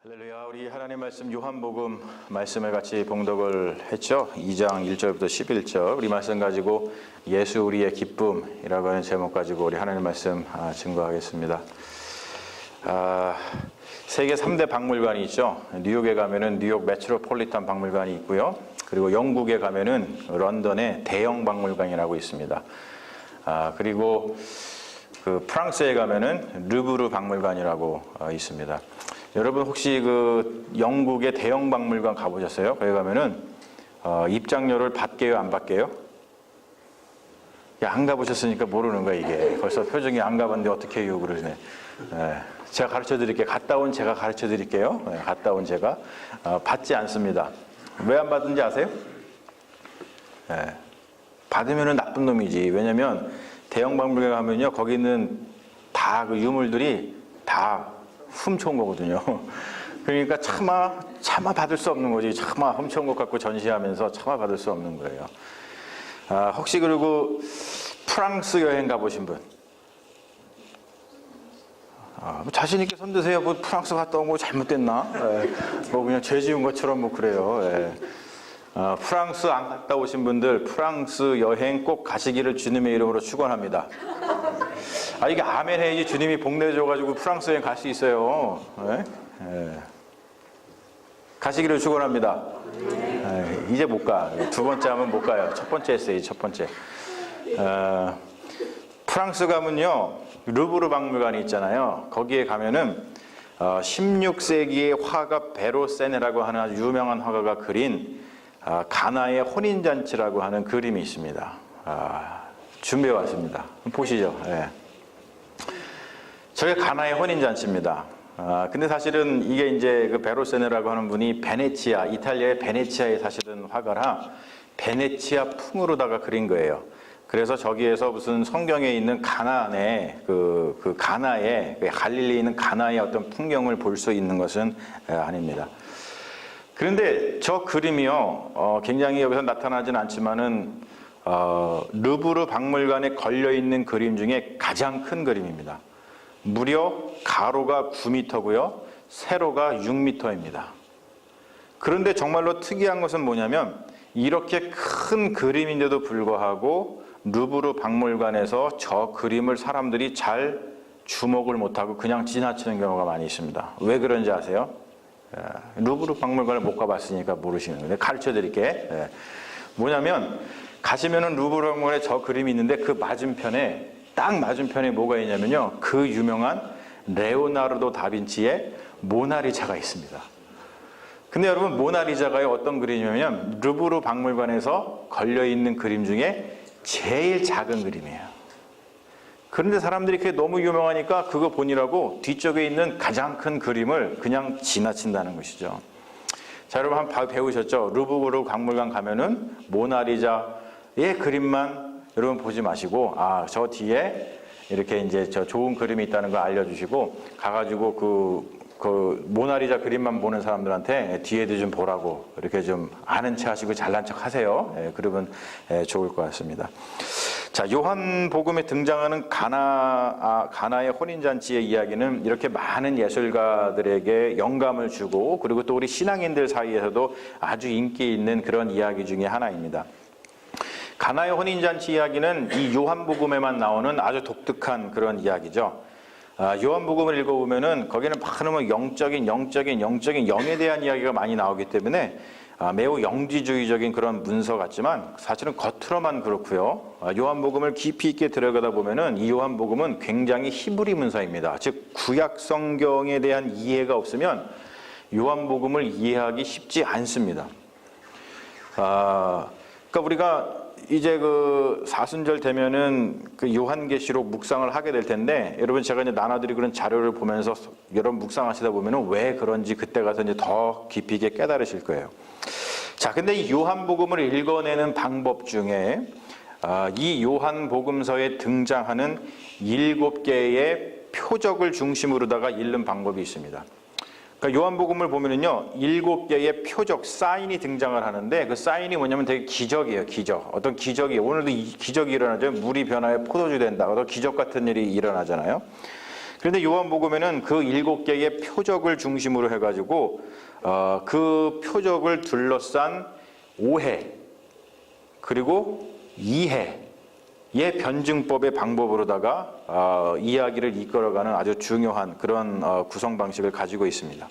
할렐루야. 우리 하나님 말씀 요한복음 말씀을 같이 봉독을 했죠. 2장 1절부터 11절. 우리 말씀 가지고 예수 우리의 기쁨이라고 하는 제목 가지고 우리 하나님 말씀 증거하겠습니다. 세계 3대 박물관이 있죠. 뉴욕에 가면은 뉴욕 메트로폴리탄 박물관이 있고요. 그리고 영국에 가면은 런던의 대형 박물관이라고 있습니다. 그리고 그 프랑스에 가면은 르브르 박물관이라고 있습니다. 여러분 혹시 그 영국의 대형 박물관 가보셨어요? 거기 가면은 입장료를 받게요, 안 받게요? 안 가보셨으니까 모르는 거야 이게. 벌써 표정이 안 가봤는데 어떻게 해요 그러시네. 제가 가르쳐 드릴게요. 갔다 온 제가 가르쳐 드릴게요. 갔다 온 제가 받지 않습니다. 왜 안 받는지 아세요? 받으면은 나쁜 놈이지. 왜냐면 대형 박물관 가면요, 거기는 다 그 유물들이 다 훔쳐온 거거든요. 그러니까 차마 받을 수 없는 거지. 차마 훔쳐온 것 갖고 전시하면서 차마 받을 수 없는 거예요. 혹시 그리고 프랑스 여행 가보신 분? 자신 있게 손 드세요. 뭐 프랑스 갔다 온 거 잘못됐나? 뭐 그냥 죄 지은 것처럼 뭐 그래요. 프랑스 안 갔다 오신 분들, 프랑스 여행 꼭 가시기를 주님의 이름으로 축원합니다. 이게 아멘 해야지 주님이 복 내줘가지고 프랑스 여행 갈 수 있어요. 가시기를 축원합니다. 이제 못 가. 두 번째 하면 못 가요. 첫 번째 했어요. 첫 번째. 프랑스 가면요, 루브르 박물관이 있잖아요. 거기에 가면은 16세기의 화가 베로세네라고 하는 아주 유명한 화가가 그린 가나의 혼인잔치라고 하는 그림이 있습니다. 준비해 왔습니다. 보시죠. 저게 가나의 혼인잔치입니다. 근데 사실은 이게 이제 그 베로세네라고 하는 분이 베네치아, 이탈리아의 베네치아에 사실은 화가라 베네치아 풍으로다가 그린 거예요. 그래서 저기에서 무슨 성경에 있는 가나안의 그 가나의 갈릴리에 있는 가나의 어떤 풍경을 볼 수 있는 것은 아닙니다. 그런데 저 그림이요, 굉장히 여기서 나타나진 않지만은 루브르 박물관에 걸려 있는 그림 중에 가장 큰 그림입니다. 무려 가로가 9m고요, 세로가 6m입니다. 그런데 정말로 특이한 것은 뭐냐면 이렇게 큰 그림인데도 불구하고 루브르 박물관에서 저 그림을 사람들이 잘 주목을 못하고 그냥 지나치는 경우가 많이 있습니다. 왜 그런지 아세요? 루브르 박물관을 못 가봤으니까 모르시는 거예요. 가르쳐 드릴게. 뭐냐면 가시면은 루브르 박물관에 저 그림이 있는데 그 맞은편에, 딱 맞은편에 뭐가 있냐면요, 그 유명한 레오나르도 다빈치의 모나리자가 있습니다. 근데 여러분, 모나리자가 어떤 그림이냐면 루브르 박물관에서 걸려있는 그림 중에 제일 작은 그림이에요. 그런데 사람들이 그게 너무 유명하니까 그거 보니라고 뒤쪽에 있는 가장 큰 그림을 그냥 지나친다는 것이죠. 자, 여러분 한번 배우셨죠? 루브르 박물관 가면은 모나리자의 그림만 여러분 보지 마시고, 저 뒤에 이렇게 이제 저 좋은 그림이 있다는 걸 알려주시고, 가가지고 그 모나리자 그림만 보는 사람들한테 뒤에도 좀 보라고 이렇게 좀 아는 체 하시고 잘난 척 하세요. 그러면 좋을 것 같습니다. 자, 요한복음에 등장하는 가나의 혼인잔치의 이야기는 이렇게 많은 예술가들에게 영감을 주고, 그리고 또 우리 신앙인들 사이에서도 아주 인기 있는 그런 이야기 중에 하나입니다. 가나의 혼인잔치 이야기는 이 요한복음에만 나오는 아주 독특한 그런 이야기죠. 요한복음을 읽어보면은 거기는 많은 영적인 영에 대한 이야기가 많이 나오기 때문에 매우 영지주의적인 그런 문서 같지만 사실은 겉으로만 그렇고요. 요한복음을 깊이 있게 들어가다 보면은 이 요한복음은 굉장히 히브리 문서입니다. 즉 구약 성경에 대한 이해가 없으면 요한복음을 이해하기 쉽지 않습니다. 그러니까 우리가 이제 그 사순절 되면은 그 요한계시록 묵상을 하게 될 텐데, 여러분 제가 이제 나눠드린 그런 자료를 보면서 여러분 묵상하시다 보면은 왜 그런지 그때 가서 이제 더 깊이 있게 깨달으실 거예요. 자, 근데 이 요한복음을 읽어내는 방법 중에 이 요한복음서에 등장하는 7개의 표적을 중심으로다가 읽는 방법이 있습니다. 그러니까 요한복음을 보면은요, 7개의 표적, 사인이 등장을 하는데 그 사인이 뭐냐면 되게 기적이에요, 기적. 어떤 기적이, 오늘도 기적이 일어나죠. 물이 변하여 포도주 된다. 어떤 기적 같은 일이 일어나잖아요. 그런데 요한복음에는 그 7개의 표적을 중심으로 해가지고 그 표적을 둘러싼 오해 그리고 이해의 변증법의 방법으로다가 이야기를 이끌어가는 아주 중요한 그런 구성 방식을 가지고 있습니다.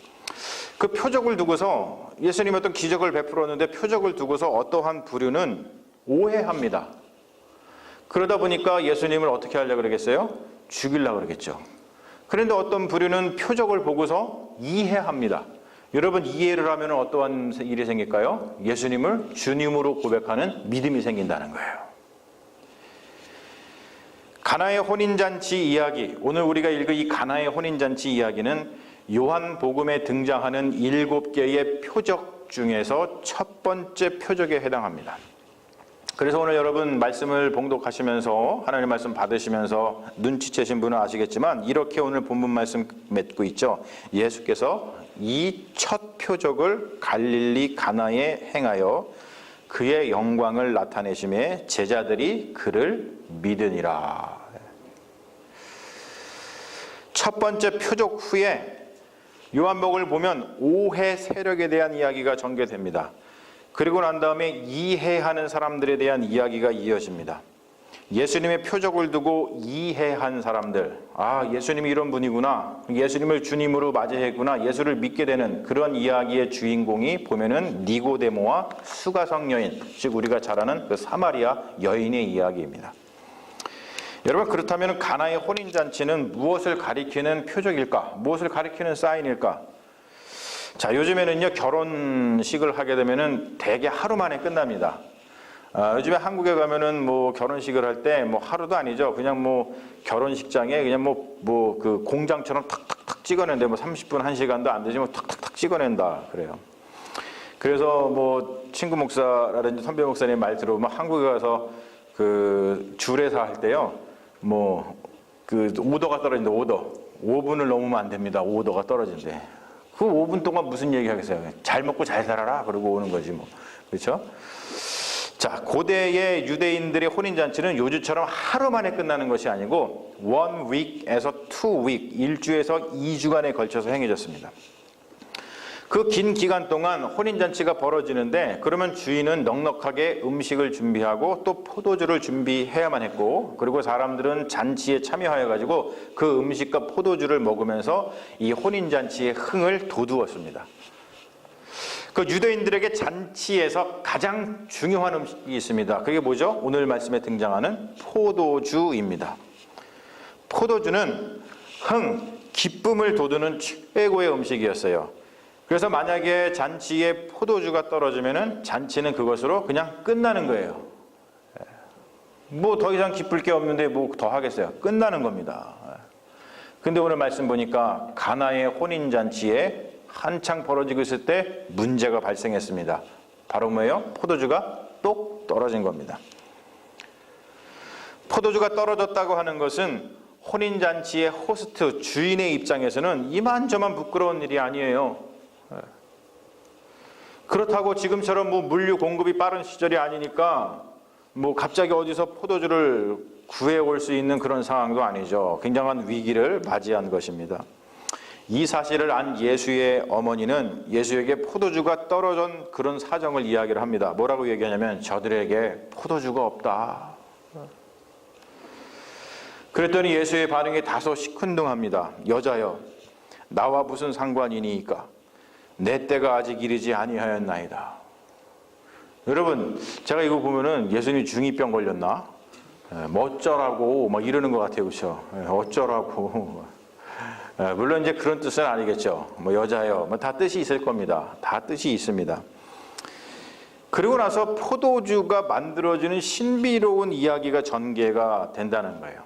그 표적을 두고서 예수님이 어떤 기적을 베풀었는데 표적을 두고서 어떠한 부류는 오해합니다. 그러다 보니까 예수님을 어떻게 하려고 그러겠어요? 죽이려고 그러겠죠. 그런데 어떤 부류는 표적을 보고서 이해합니다. 여러분, 이해를 하면 어떠한 일이 생길까요? 예수님을 주님으로 고백하는 믿음이 생긴다는 거예요. 가나의 혼인잔치 이야기, 오늘 우리가 읽은 이 가나의 혼인잔치 이야기는 요한복음에 등장하는 7개의 표적 중에서 첫 번째 표적에 해당합니다. 그래서 오늘 여러분 말씀을 봉독하시면서 하나님 말씀 받으시면서 눈치채신 분은 아시겠지만 이렇게 오늘 본문 말씀 맺고 있죠. 예수께서 이 첫 표적을 갈릴리 가나에 행하여 그의 영광을 나타내심에 제자들이 그를 믿으니라. 첫 번째 표적 후에 요한복음을 보면 오해 세력에 대한 이야기가 전개됩니다. 그리고 난 다음에 이해하는 사람들에 대한 이야기가 이어집니다. 예수님의 표적을 두고 이해한 사람들, 예수님이 이런 분이구나, 예수님을 주님으로 맞이했구나, 예수를 믿게 되는 그런 이야기의 주인공이 보면은 니고데모와 수가성 여인, 즉 우리가 잘 아는 그 사마리아 여인의 이야기입니다. 여러분, 그렇다면 가나의 혼인잔치는 무엇을 가리키는 표적일까? 무엇을 가리키는 사인일까? 자, 요즘에는요, 결혼식을 하게 되면은 대개 하루 만에 끝납니다. 요즘에 한국에 가면은 뭐 결혼식을 할 때 뭐 하루도 아니죠. 그냥 뭐 결혼식장에 그냥 그 공장처럼 탁탁탁 찍어낸데 뭐 30분, 1시간도 안 되지 뭐 탁탁탁 찍어낸다. 그래요. 그래서 뭐 친구 목사라든지 선배 목사님 말 들어보면 한국에 가서 그 주례사 할 때요. 뭐 그 오더가 떨어진다. 오더. 5분을 넘으면 안 됩니다. 오더가 떨어진대. 그 5분 동안 무슨 얘기 하겠어요? 잘 먹고 잘 살아라. 그러고 오는 거지 뭐. 그렇죠? 자, 고대의 유대인들의 혼인잔치는 요즘처럼 하루 만에 끝나는 것이 아니고 1 week에서 2 week, 1주에서 2주간에 걸쳐서 행해졌습니다. 그 긴 기간 동안 혼인잔치가 벌어지는데 그러면 주인은 넉넉하게 음식을 준비하고 또 포도주를 준비해야만 했고, 그리고 사람들은 잔치에 참여하여 가지고 그 음식과 포도주를 먹으면서 이 혼인잔치의 흥을 돋우었습니다. 그 유대인들에게 잔치에서 가장 중요한 음식이 있습니다. 그게 뭐죠? 오늘 말씀에 등장하는 포도주입니다. 포도주는 흥, 기쁨을 돋우는 최고의 음식이었어요. 그래서 만약에 잔치에 포도주가 떨어지면은 잔치는 그것으로 그냥 끝나는 거예요. 뭐 더 이상 기쁠 게 없는데 뭐 더 하겠어요? 끝나는 겁니다. 근데 오늘 말씀 보니까 가나의 혼인잔치에 한창 벌어지고 있을 때 문제가 발생했습니다. 바로 뭐예요? 포도주가 똑 떨어진 겁니다. 포도주가 떨어졌다고 하는 것은 혼인잔치의 호스트, 주인의 입장에서는 이만저만 부끄러운 일이 아니에요. 그렇다고 지금처럼 뭐 물류 공급이 빠른 시절이 아니니까 뭐 갑자기 어디서 포도주를 구해올 수 있는 그런 상황도 아니죠. 굉장한 위기를 맞이한 것입니다. 이 사실을 안 예수의 어머니는 예수에게 포도주가 떨어진 그런 사정을 이야기를 합니다. 뭐라고 얘기하냐면 저들에게 포도주가 없다. 그랬더니 예수의 반응이 다소 시큰둥합니다. 여자여, 나와 무슨 상관이니까? 내 때가 아직 이르지 아니하였나이다. 여러분, 제가 이거 보면은 예수님이 중2병 걸렸나? 뭐 어쩌라고 막 이러는 것 같아요. 그렇죠? 어쩌라고. 물론 이제 그런 뜻은 아니겠죠. 뭐 여자요, 뭐 다 뜻이 있을 겁니다. 다 뜻이 있습니다. 그리고 나서 포도주가 만들어지는 신비로운 이야기가 전개가 된다는 거예요.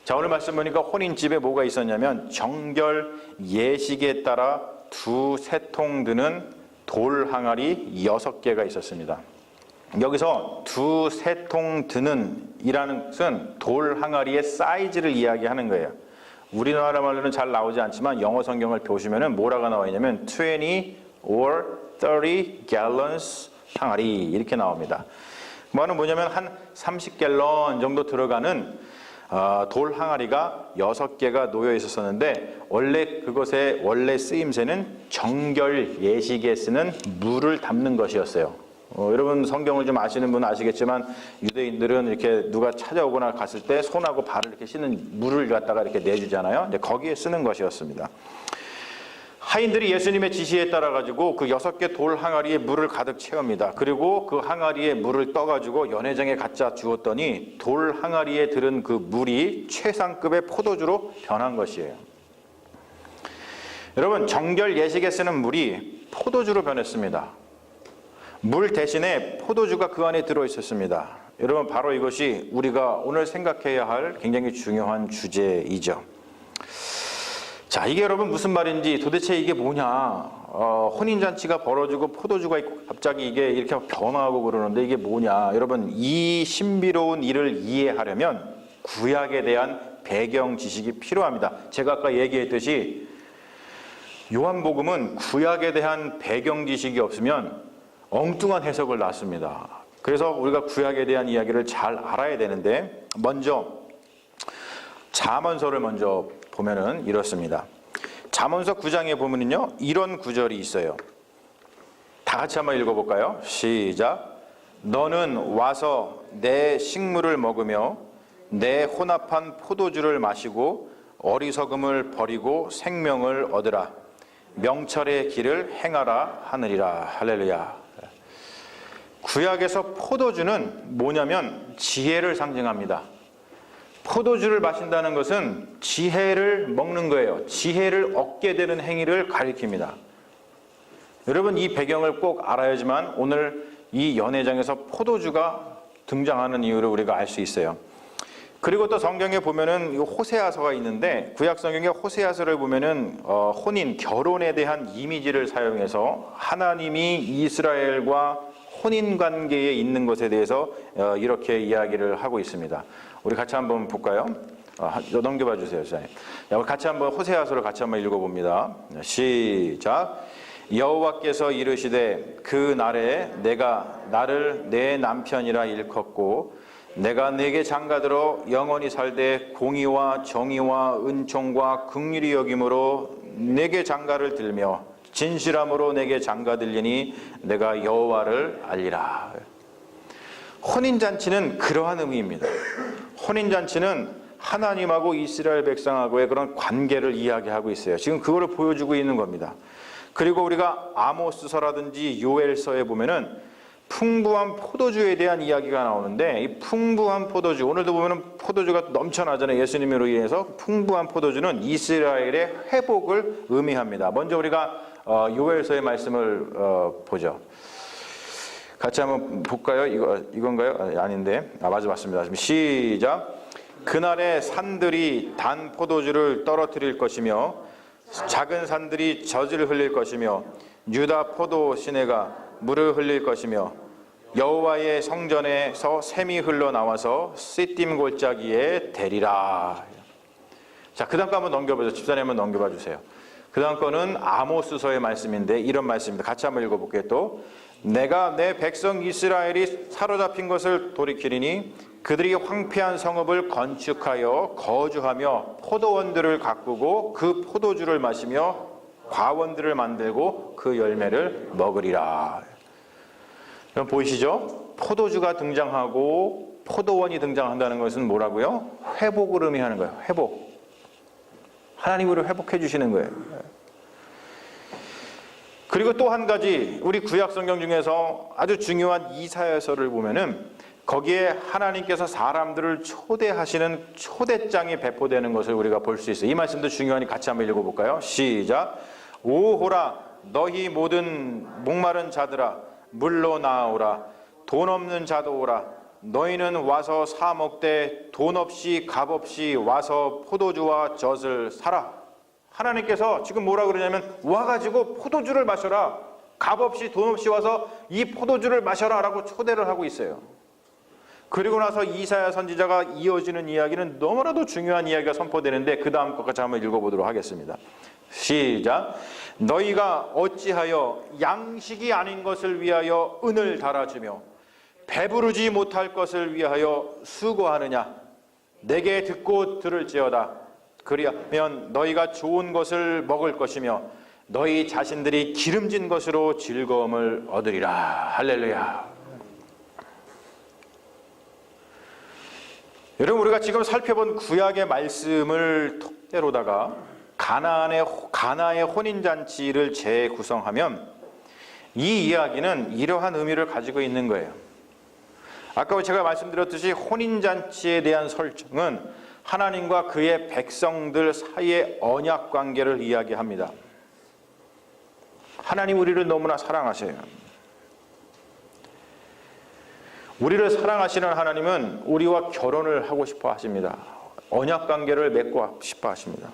자, 오늘 말씀 보니까 혼인집에 뭐가 있었냐면 정결 예식에 따라 2-3통 드는 돌 항아리 6개가 있었습니다. 여기서 2-3통 드는 이라는 것은 돌 항아리의 사이즈를 이야기하는 거예요. 우리나라 말로는 잘 나오지 않지만 영어 성경을 보시면 뭐라고 나와 있냐면 20 or 30 gallons 항아리 이렇게 나옵니다. 뭐는 뭐냐면 한 30갤런 정도 들어가는 돌 항아리가 6개가 놓여 있었는데 원래 그것의 원래 쓰임새는 정결 예식에 쓰는 물을 담는 것이었어요. 여러분 성경을 좀 아시는 분은 아시겠지만 유대인들은 이렇게 누가 찾아오거나 갔을 때 손하고 발을 이렇게 씻는 물을 갖다가 이렇게 내주잖아요. 근데 거기에 쓰는 것이었습니다. 하인들이 예수님의 지시에 따라 가지고 그 6개 돌 항아리에 물을 가득 채웁니다. 그리고 그 항아리에 물을 떠가지고 연회장에 갖다 주었더니 돌 항아리에 들은 그 물이 최상급의 포도주로 변한 것이에요. 여러분 정결 예식에 쓰는 물이 포도주로 변했습니다. 물 대신에 포도주가 그 안에 들어 있었습니다. 여러분 바로 이것이 우리가 오늘 생각해야 할 굉장히 중요한 주제이죠. 자, 이게 여러분 무슨 말인지 도대체 이게 뭐냐? 혼인잔치가 벌어지고 포도주가 있고 갑자기 이게 이렇게 변화하고 그러는데 이게 뭐냐? 여러분 이 신비로운 일을 이해하려면 구약에 대한 배경 지식이 필요합니다. 제가 아까 얘기했듯이 요한복음은 구약에 대한 배경 지식이 없으면 엉뚱한 해석을 낳습니다. 그래서 우리가 구약에 대한 이야기를 잘 알아야 되는데 먼저 잠언서를 먼저 보면은 이렇습니다. 잠언서 9장에 보면은요 이런 구절이 있어요. 다 같이 한번 읽어볼까요? 시작. 너는 와서 내 식물을 먹으며 내 혼합한 포도주를 마시고 어리석음을 버리고 생명을 얻으라. 명철의 길을 행하라 하느니라. 할렐루야. 구약에서 포도주는 뭐냐면 지혜를 상징합니다. 포도주를 마신다는 것은 지혜를 먹는 거예요. 지혜를 얻게 되는 행위를 가리킵니다. 여러분 이 배경을 꼭 알아야지만 오늘 이 연회장에서 포도주가 등장하는 이유를 우리가 알 수 있어요. 그리고 또 성경에 보면은 호세아서가 있는데 구약 성경의 호세아서를 보면은 혼인 결혼에 대한 이미지를 사용해서 하나님이 이스라엘과 혼인 관계에 있는 것에 대해서 이렇게 이야기를 하고 있습니다. 우리 같이 한번 볼까요? 넘겨봐 주세요, 시장님. 우리 같이 한번 호세아서를 같이 한번 읽어봅니다. 시작. 여호와께서 이르시되 그 날에 내가 나를 내 남편이라 일컫고 내가 내게 장가들어 영원히 살되 공의와 정의와 은총과 긍휼히 여김으로 내게 장가를 들며 진실함으로 내게 장가들리니 내가 여호와를 알리라. 혼인잔치는 그러한 의미입니다. 혼인잔치는 하나님하고 이스라엘 백성하고의 그런 관계를 이야기하고 있어요. 지금 그거를 보여주고 있는 겁니다. 그리고 우리가 아모스서라든지 요엘서에 보면은 풍부한 포도주에 대한 이야기가 나오는데 이 풍부한 포도주, 오늘도 보면은 포도주가 넘쳐나잖아요. 예수님으로 인해서 풍부한 포도주는 이스라엘의 회복을 의미합니다. 먼저 우리가 요엘서의 말씀을 보죠. 같이 한번 볼까요? 이건가요? 아닌데. 맞습니다. 시작. 그날에 산들이 단 포도주를 떨어뜨릴 것이며 작은 산들이 젖을 흘릴 것이며 유다 포도 시내가 물을 흘릴 것이며 여호와의 성전에서 샘이 흘러나와서 시딤 골짜기에 대리라. 자, 그 다음 거 한번 넘겨보세요. 집사님 한번 넘겨봐 주세요. 그 다음 거는 아모스서의 말씀인데 이런 말씀입니다. 같이 한번 읽어볼게요. 또 내가 내 백성 이스라엘이 사로잡힌 것을 돌이키리니 그들이 황폐한 성읍을 건축하여 거주하며 포도원들을 가꾸고 그 포도주를 마시며 과원들을 만들고 그 열매를 먹으리라. 그럼 보이시죠? 포도주가 등장하고 포도원이 등장한다는 것은 뭐라고요? 회복을 의미하는 거예요. 회복. 하나님으로 회복해 주시는 거예요. 그리고 또 한 가지 우리 구약 성경 중에서 아주 중요한 이사야서를 보면은 거기에 하나님께서 사람들을 초대하시는 초대장이 배포되는 것을 우리가 볼 수 있어요. 이 말씀도 중요하니 같이 한번 읽어볼까요? 시작. 오호라 너희 모든 목마른 자들아 물로 나아오라. 돈 없는 자도 오라. 너희는 와서 사 먹되 돈 없이 값 없이 와서 포도주와 젖을 사라. 하나님께서 지금 뭐라 그러냐면 와가지고 포도주를 마셔라. 값 없이 돈 없이 와서 이 포도주를 마셔라 라고 초대를 하고 있어요. 그리고 나서 이사야 선지자가 이어지는 이야기는 너무나도 중요한 이야기가 선포되는데 그 다음 것까지 한번 읽어보도록 하겠습니다. 시작. 너희가 어찌하여 양식이 아닌 것을 위하여 은을 달아주며 배부르지 못할 것을 위하여 수고하느냐. 내게 듣고 들을지어다. 그리하면 너희가 좋은 것을 먹을 것이며 너희 자신들이 기름진 것으로 즐거움을 얻으리라. 할렐루야. 여러분, 우리가 지금 살펴본 구약의 말씀을 토대로다가 가나의 혼인잔치를 재구성하면 이 이야기는 이러한 의미를 가지고 있는 거예요. 아까 제가 말씀드렸듯이 혼인잔치에 대한 설정은 하나님과 그의 백성들 사이의 언약 관계를 이야기합니다. 하나님 우리를 너무나 사랑하세요. 우리를 사랑하시는 하나님은 우리와 결혼을 하고 싶어 하십니다. 언약 관계를 맺고 싶어 하십니다.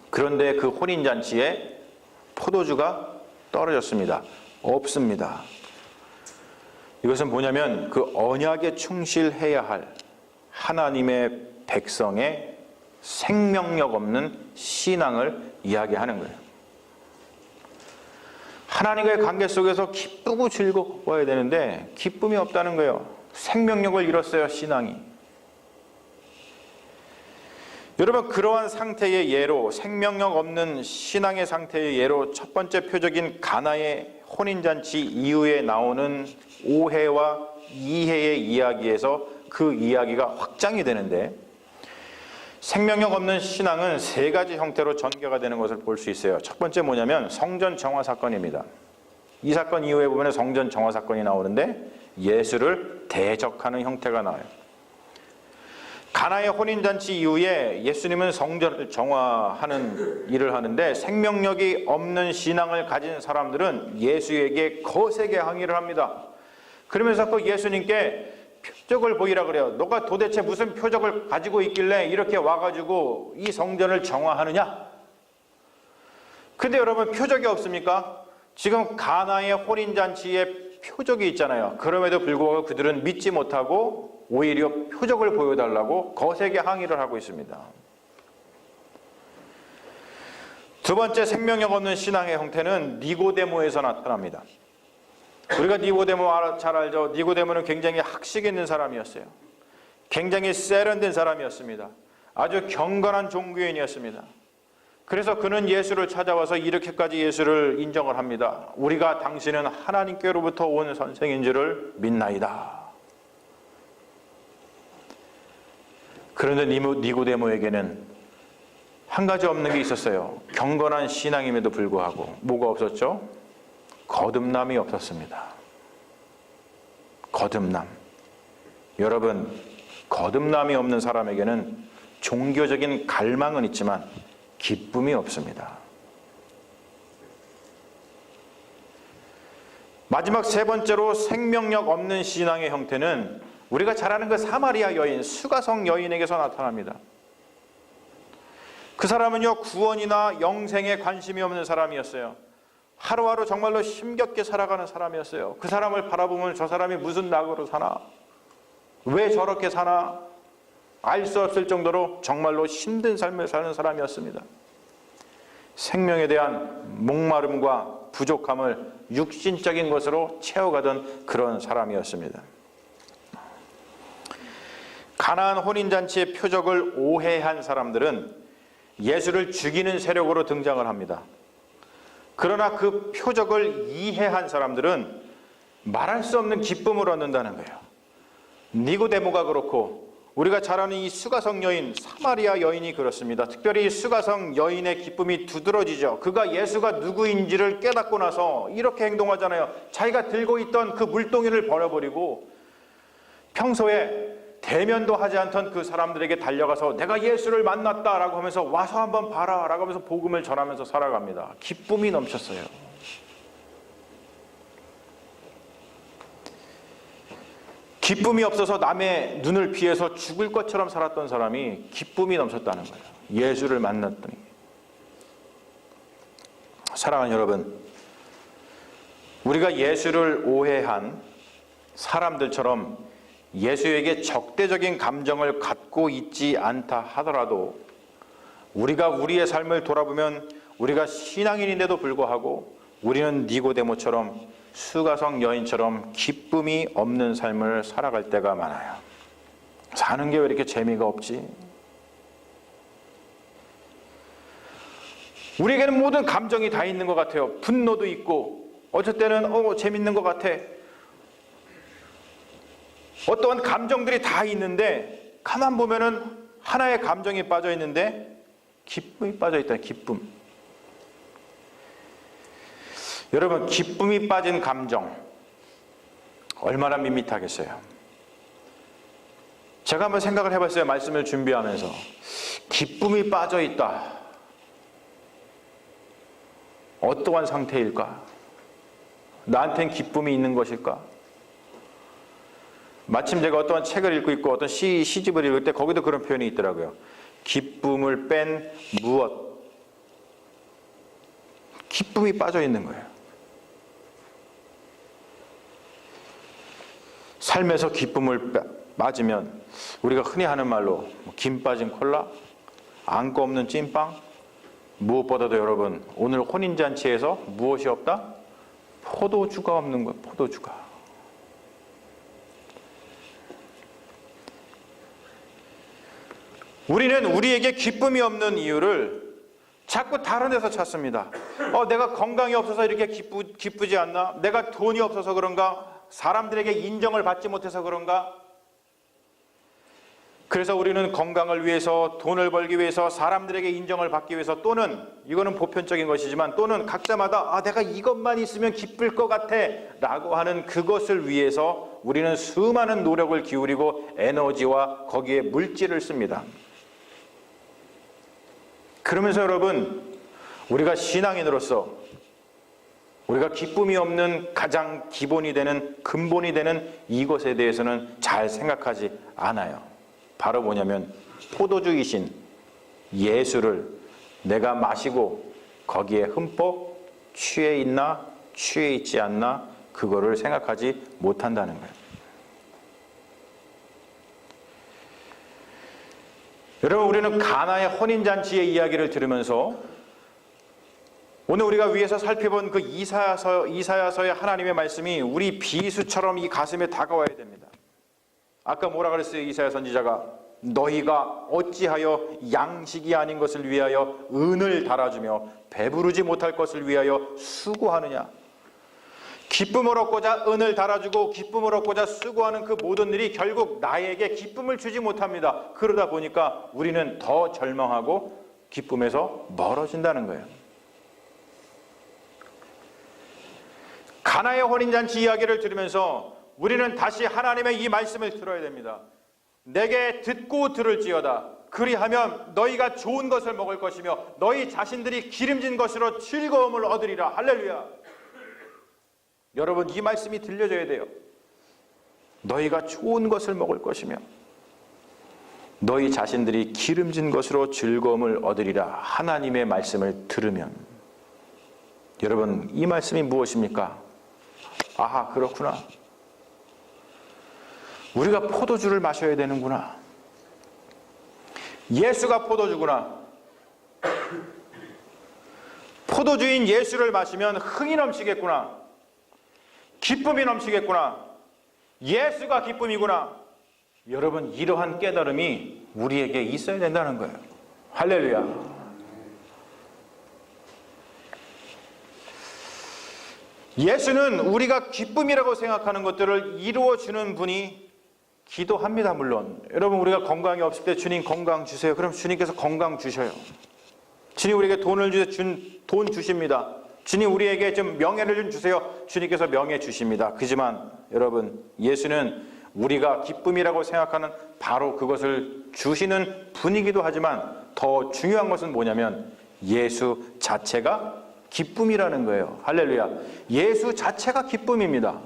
그런데 그 혼인잔치에 포도주가 떨어졌습니다. 없습니다. 이것은 뭐냐면 그 언약에 충실해야 할 하나님의 백성의 생명력 없는 신앙을 이야기하는 거예요. 하나님과의 관계 속에서 기쁘고 즐거워야 되는데 기쁨이 없다는 거예요. 생명력을 잃었어요, 신앙이. 여러분, 그러한 상태의 예로, 생명력 없는 신앙의 상태의 예로 첫 번째 표적인 가나의 혼인잔치 이후에 나오는 오해와 이해의 이야기에서 그 이야기가 확장이 되는데, 생명력 없는 신앙은 세 가지 형태로 전개가 되는 것을 볼 수 있어요. 첫 번째 뭐냐면 성전 정화 사건입니다. 이 사건 이후에 보면 성전 정화 사건이 나오는데 예수를 대적하는 형태가 나와요. 가나의 혼인잔치 이후에 예수님은 성전을 정화하는 일을 하는데 생명력이 없는 신앙을 가진 사람들은 예수에게 거세게 항의를 합니다. 그러면서 그 예수님께 표적을 보이라 그래요. 너가 도대체 무슨 표적을 가지고 있길래 이렇게 와가지고 이 성전을 정화하느냐? 근데 여러분, 표적이 없습니까? 지금 가나의 혼인잔치에 표적이 있잖아요. 그럼에도 불구하고 그들은 믿지 못하고 오히려 표적을 보여달라고 거세게 항의를 하고 있습니다. 두 번째, 생명력 없는 신앙의 형태는 니고데모에서 나타납니다. 우리가 니고데모 잘 알죠? 니고데모는 굉장히 학식 있는 사람이었어요. 굉장히 세련된 사람이었습니다. 아주 경건한 종교인이었습니다. 그래서 그는 예수를 찾아와서 이렇게까지 예수를 인정을 합니다. 우리가 당신은 하나님께로부터 온 선생인 줄을 믿나이다. 그런데 니고데모에게는 한 가지 없는 게 있었어요. 경건한 신앙임에도 불구하고 뭐가 없었죠? 거듭남이 없었습니다. 거듭남. 여러분, 거듭남이 없는 사람에게는 종교적인 갈망은 있지만 기쁨이 없습니다. 마지막 세 번째로 생명력 없는 신앙의 형태는 우리가 잘 아는 그 사마리아 여인, 수가성 여인에게서 나타납니다. 그 사람은요, 구원이나 영생에 관심이 없는 사람이었어요. 하루하루 정말로 힘겹게 살아가는 사람이었어요. 그 사람을 바라보면 저 사람이 무슨 낙으로 사나? 왜 저렇게 사나? 알 수 없을 정도로 정말로 힘든 삶을 사는 사람이었습니다. 생명에 대한 목마름과 부족함을 육신적인 것으로 채워가던 그런 사람이었습니다. 가나안 혼인잔치의 표적을 오해한 사람들은 예수를 죽이는 세력으로 등장을 합니다. 그러나 그 표적을 이해한 사람들은 말할 수 없는 기쁨을 얻는다는 거예요. 니고데모가 그렇고 우리가 잘 아는 이 수가성 여인, 사마리아 여인이 그렇습니다. 특별히 이 수가성 여인의 기쁨이 두드러지죠. 그가 예수가 누구인지를 깨닫고 나서 이렇게 행동하잖아요. 자기가 들고 있던 그 물동이를 버려버리고 평소에 대면도 하지 않던 그 사람들에게 달려가서 내가 예수를 만났다라고 하면서 와서 한번 봐라 라고 하면서 복음을 전하면서 살아갑니다. 기쁨이 넘쳤어요. 기쁨이 없어서 남의 눈을 피해서 죽을 것처럼 살았던 사람이 기쁨이 넘쳤다는 거예요. 예수를 만났더니. 사랑하는 여러분, 우리가 예수를 오해한 사람들처럼 예수에게 적대적인 감정을 갖고 있지 않다 하더라도 우리가 우리의 삶을 돌아보면 우리가 신앙인인데도 불구하고 우리는 니고데모처럼 수가성 여인처럼 기쁨이 없는 삶을 살아갈 때가 많아요. 사는 게 왜 이렇게 재미가 없지? 우리에게는 모든 감정이 다 있는 것 같아요. 분노도 있고, 어쩔 때는 재밌는 것 같아. 어떠한 감정들이 다 있는데 가만 보면은 하나의 감정이 빠져 있는데 기쁨이 빠져 있다. 기쁨. 여러분, 기쁨이 빠진 감정 얼마나 밋밋하겠어요. 제가 한번 생각을 해봤어요. 말씀을 준비하면서 기쁨이 빠져 있다. 어떠한 상태일까? 나한텐 기쁨이 있는 것일까? 마침 제가 어떠한 책을 읽고 있고 어떤 시집을 읽을 때 거기도 그런 표현이 있더라고요. 기쁨을 뺀 무엇. 기쁨이 빠져 있는 거예요. 삶에서 기쁨을 빠지면 우리가 흔히 하는 말로 김 빠진 콜라, 안고 없는 찐빵, 무엇보다도 여러분 오늘 혼인잔치에서 무엇이 없다? 포도주가 없는 거예요. 포도주가. 우리는 우리에게 기쁨이 없는 이유를 자꾸 다른 데서 찾습니다. 내가 건강이 없어서 이렇게 기쁘지 않나? 내가 돈이 없어서 그런가? 사람들에게 인정을 받지 못해서 그런가? 그래서 우리는 건강을 위해서, 돈을 벌기 위해서, 사람들에게 인정을 받기 위해서, 또는 이거는 보편적인 것이지만 또는 각자마다 내가 이것만 있으면 기쁠 것 같아 라고 하는 그것을 위해서 우리는 수많은 노력을 기울이고 에너지와 거기에 물질을 씁니다. 그러면서 여러분, 우리가 신앙인으로서 우리가 기쁨이 없는 가장 기본이 되는, 근본이 되는 이것에 대해서는 잘 생각하지 않아요. 바로 뭐냐면 포도주이신 예수를 내가 마시고 거기에 흠뻑 취해 있나 취해 있지 않나 그거를 생각하지 못한다는 거예요. 여러분, 우리는 가나의 혼인잔치의 이야기를 들으면서 오늘 우리가 위에서 살펴본 그 이사야서의 하나님의 말씀이 우리 비수처럼 이 가슴에 다가와야 됩니다. 아까 뭐라 그랬어요? 이사야 선지자가 너희가 어찌하여 양식이 아닌 것을 위하여 은을 달아주며 배부르지 못할 것을 위하여 수고하느냐. 기쁨을 얻고자 은을 달아주고 기쁨을 얻고자 수고하는 그 모든 일이 결국 나에게 기쁨을 주지 못합니다. 그러다 보니까 우리는 더 절망하고 기쁨에서 멀어진다는 거예요. 가나의 혼인잔치 이야기를 들으면서 우리는 다시 하나님의 이 말씀을 들어야 됩니다. 내게 듣고 들을지어다. 그리하면 너희가 좋은 것을 먹을 것이며 너희 자신들이 기름진 것으로 즐거움을 얻으리라. 할렐루야. 여러분, 이 말씀이 들려줘야 돼요. 너희가 좋은 것을 먹을 것이며 너희 자신들이 기름진 것으로 즐거움을 얻으리라. 하나님의 말씀을 들으면. 여러분, 이 말씀이 무엇입니까? 아하, 그렇구나. 우리가 포도주를 마셔야 되는구나. 예수가 포도주구나. 포도주인 예수를 마시면 흥이 넘치겠구나. 기쁨이 넘치겠구나. 예수가 기쁨이구나. 여러분, 이러한 깨달음이 우리에게 있어야 된다는 거예요. 할렐루야. 예수는 우리가 기쁨이라고 생각하는 것들을 이루어주는 분이 기도합니다. 물론 여러분, 우리가 건강이 없을 때 주님 건강 주세요. 그럼 주님께서 건강 주셔요. 주님 우리에게 돈 주십니다. 주님 우리에게 좀 명예를 좀 주세요. 주님께서 명예 주십니다. 그지만 여러분, 예수는 우리가 기쁨이라고 생각하는 바로 그것을 주시는 분이기도 하지만 더 중요한 것은 뭐냐면 예수 자체가 기쁨이라는 거예요. 할렐루야. 예수 자체가 기쁨입니다.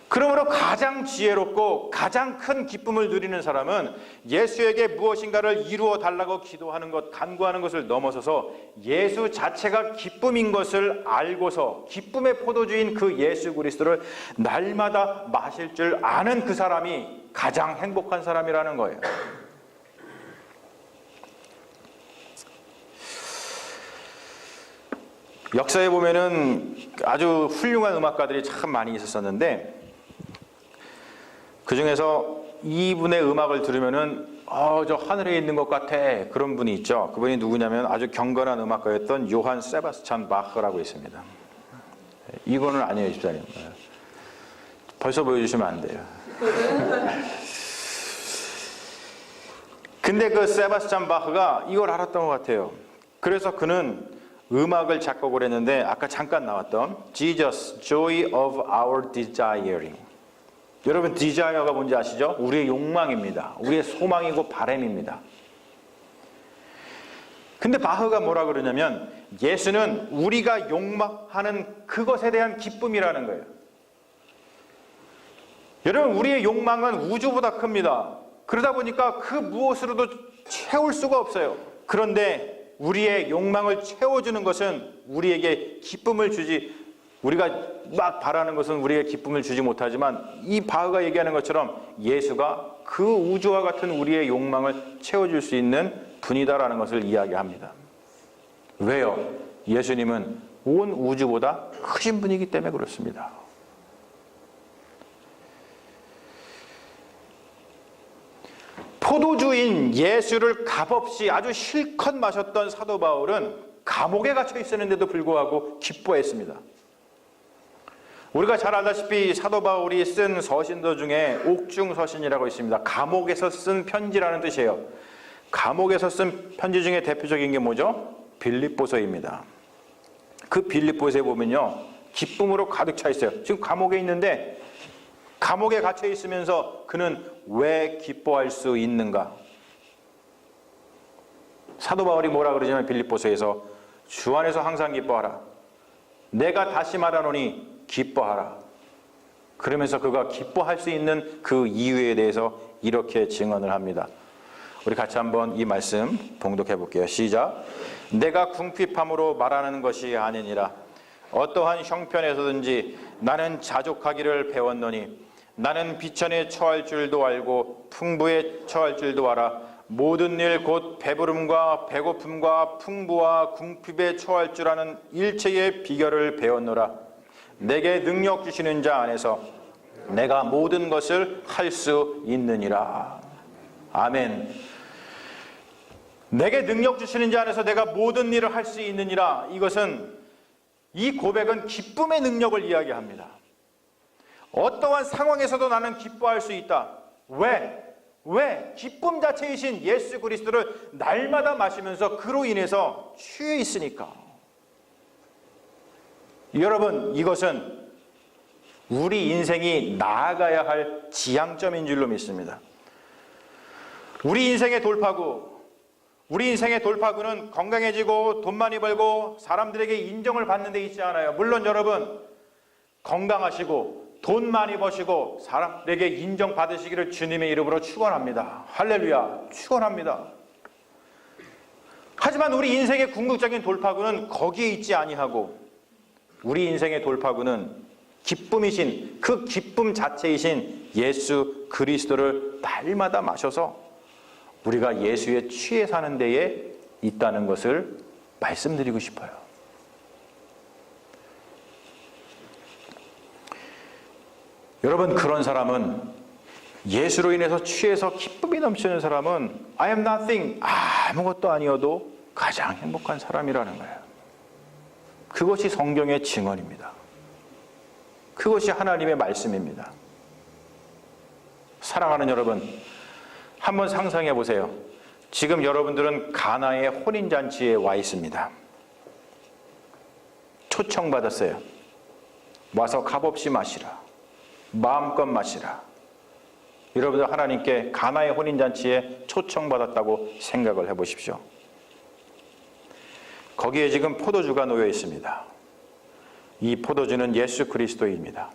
그러므로 가장 지혜롭고 가장 큰 기쁨을 누리는 사람은 예수에게 무엇인가를 이루어 달라고 기도하는 것, 간구하는 것을 넘어서서 예수 자체가 기쁨인 것을 알고서 기쁨의 포도주인 그 예수 그리스도를 날마다 마실 줄 아는 그 사람이 가장 행복한 사람이라는 거예요. 역사에 보면은 아주 훌륭한 음악가들이 참 많이 있었었는데 그중에서 이분의 음악을 들으면은 저 하늘에 있는 것 같아, 그런 분이 있죠. 그분이 누구냐면 아주 경건한 음악가였던 요한 세바스찬 바흐라고 있습니다. 이거는 아니에요, 집사님. 벌써 보여주시면 안 돼요. 근데 그 세바스찬 바흐가 이걸 알았던 것 같아요. 그래서 그는 음악을 작곡을 했는데 아까 잠깐 나왔던 Jesus, Joy of Our Desiring. 여러분, desire가 뭔지 아시죠? 우리의 욕망입니다. 우리의 소망이고 바람입니다. 근데 바흐가 뭐라 그러냐면 예수는 우리가 욕망하는 그것에 대한 기쁨이라는 거예요. 여러분, 우리의 욕망은 우주보다 큽니다. 그러다 보니까 그 무엇으로도 채울 수가 없어요. 그런데 우리의 욕망을 채워주는 것은 우리에게 기쁨을 주지, 우리가 막 바라는 것은 우리에게 기쁨을 주지 못하지만 이 바흐가 얘기하는 것처럼 예수가 그 우주와 같은 우리의 욕망을 채워줄 수 있는 분이다라는 것을 이야기합니다. 왜요? 예수님은 온 우주보다 크신 분이기 때문에 그렇습니다. 포도주인 예수를 값없이 아주 실컷 마셨던 사도 바울은 감옥에 갇혀 있었는데도 불구하고 기뻐했습니다. 우리가 잘 알다시피 사도 바울이 쓴 서신도 중에 옥중서신이라고 있습니다. 감옥에서 쓴 편지라는 뜻이에요. 감옥에서 쓴 편지 중에 대표적인 게 뭐죠? 빌립보서입니다. 그 빌립보서에 보면요, 기쁨으로 가득 차 있어요. 지금 감옥에 있는데 감옥에 갇혀 있으면서 그는 왜 기뻐할 수 있는가? 사도 바울이 뭐라 그러냐면 빌립보서에서 주 안에서 항상 기뻐하라. 내가 다시 말하노니 기뻐하라. 그러면서 그가 기뻐할 수 있는 그 이유에 대해서 이렇게 증언을 합니다. 우리 같이 한번 이 말씀 봉독해 볼게요. 시작. 내가 궁핍함으로 말하는 것이 아니니라. 어떠한 형편에서든지 나는 자족하기를 배웠노니 나는 비천에 처할 줄도 알고 풍부에 처할 줄도 알아. 모든 일 곧 배부름과 배고픔과 풍부와 궁핍에 처할 줄 아는 일체의 비결을 배웠노라. 내게 능력 주시는 자 안에서 내가 모든 것을 할 수 있느니라. 아멘. 내게 능력 주시는 자 안에서 내가 모든 일을 할 수 있느니라. 이것은, 이 고백은 기쁨의 능력을 이야기합니다. 어떠한 상황에서도 나는 기뻐할 수 있다. 왜? 기쁨 자체이신 예수 그리스도를 날마다 마시면서 그로 인해서 취해 있으니까. 여러분, 이것은 우리 인생이 나아가야 할 지향점인 줄로 믿습니다. 우리 인생의 돌파구는 건강해지고 돈 많이 벌고 사람들에게 인정을 받는 데 있지 않아요. 물론 여러분, 건강하시고 돈 많이 버시고 사람들에게 인정받으시기를 주님의 이름으로 축원합니다. 할렐루야, 축원합니다. 하지만 우리 인생의 궁극적인 돌파구는 거기에 있지 아니하고 우리 인생의 돌파구는 기쁨이신, 그 기쁨 자체이신 예수 그리스도를 날마다 마셔서 우리가 예수에 취해 사는 데에 있다는 것을 말씀드리고 싶어요. 여러분, 그런 사람은, 예수로 인해서 취해서 기쁨이 넘치는 사람은 I am nothing, 아무것도 아니어도 가장 행복한 사람이라는 거예요. 그것이 성경의 증언입니다. 그것이 하나님의 말씀입니다. 사랑하는 여러분, 한번 상상해 보세요. 지금 여러분들은 가나의 혼인잔치에 와 있습니다. 초청받았어요. 와서 값없이 마시라. 마음껏 마시라. 여러분들 하나님께 가나의 혼인잔치에 초청받았다고 생각을 해보십시오. 거기에 지금 포도주가 놓여 있습니다. 이 포도주는 예수 그리스도입니다.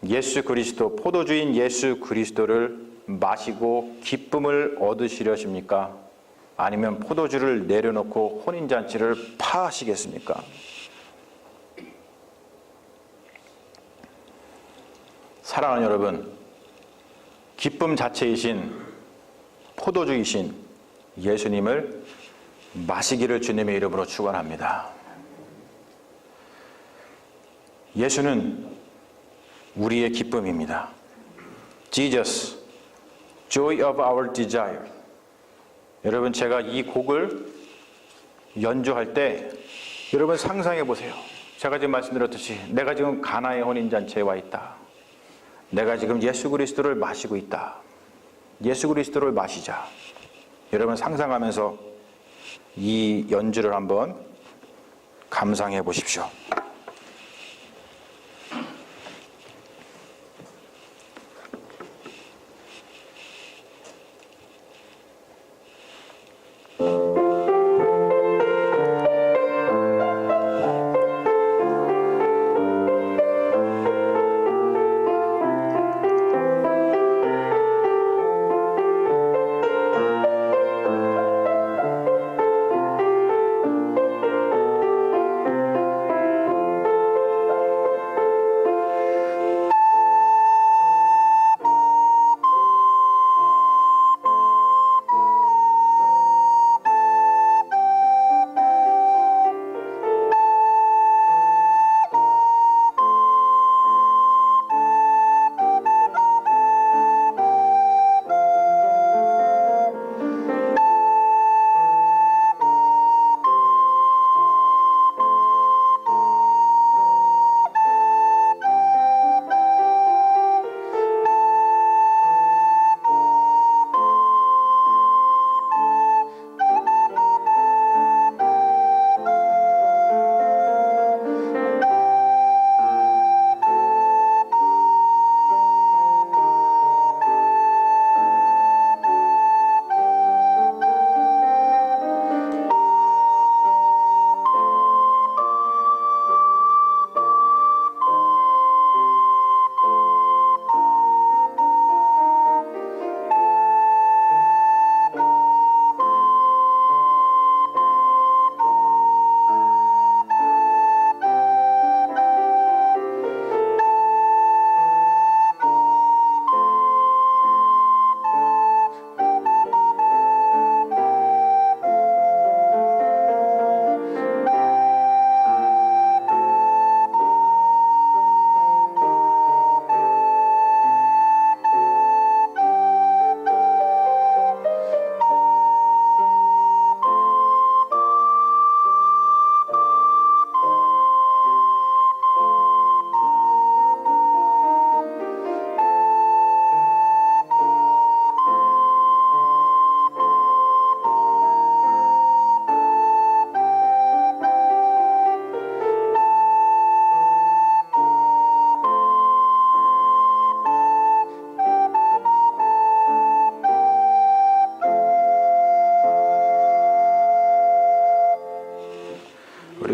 예수 그리스도, 포도주인 예수 그리스도를 마시고 기쁨을 얻으시려십니까? 아니면 포도주를 내려놓고 혼인잔치를 파하시겠습니까? 사랑하는 여러분, 기쁨 자체이신 포도주이신 예수님을 마시기를 주님의 이름으로 축원합니다. 예수는 우리의 기쁨입니다. Jesus, Joy of Our Desire. 여러분, 제가 이 곡을 연주할 때 여러분 상상해 보세요. 제가 지금 말씀드렸듯이 내가 지금 가나의 혼인잔치에 와 있다. 내가 지금 예수 그리스도를 마시고 있다. 예수 그리스도를 마시자. 여러분 상상하면서 이 연주를 한번 감상해 보십시오.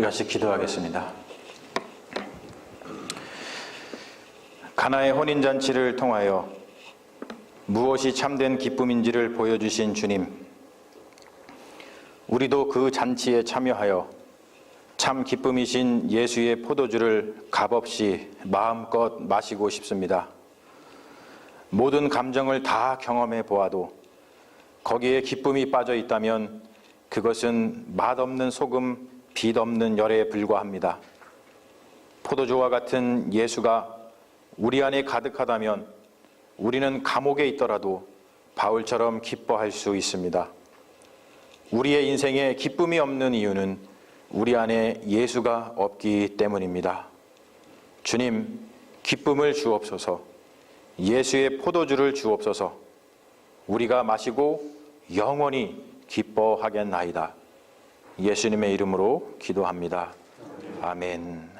우리 같이 기도하겠습니다. 가나의 혼인잔치를 통하여 무엇이 참된 기쁨인지를 보여주신 주님, 우리도 그 잔치에 참여하여 참 기쁨이신 예수의 포도주를 값없이 마음껏 마시고 싶습니다. 모든 감정을 다 경험해 보아도 거기에 기쁨이 빠져 있다면 그것은 맛없는 소금, 빛 없는 열에 불과합니다. 포도주와 같은 예수가 우리 안에 가득하다면 우리는 감옥에 있더라도 바울처럼 기뻐할 수 있습니다. 우리의 인생에 기쁨이 없는 이유는 우리 안에 예수가 없기 때문입니다. 주님, 기쁨을 주옵소서. 예수의 포도주를 주옵소서. 우리가 마시고 영원히 기뻐하겠나이다. 예수님의 이름으로 기도합니다. 아멘.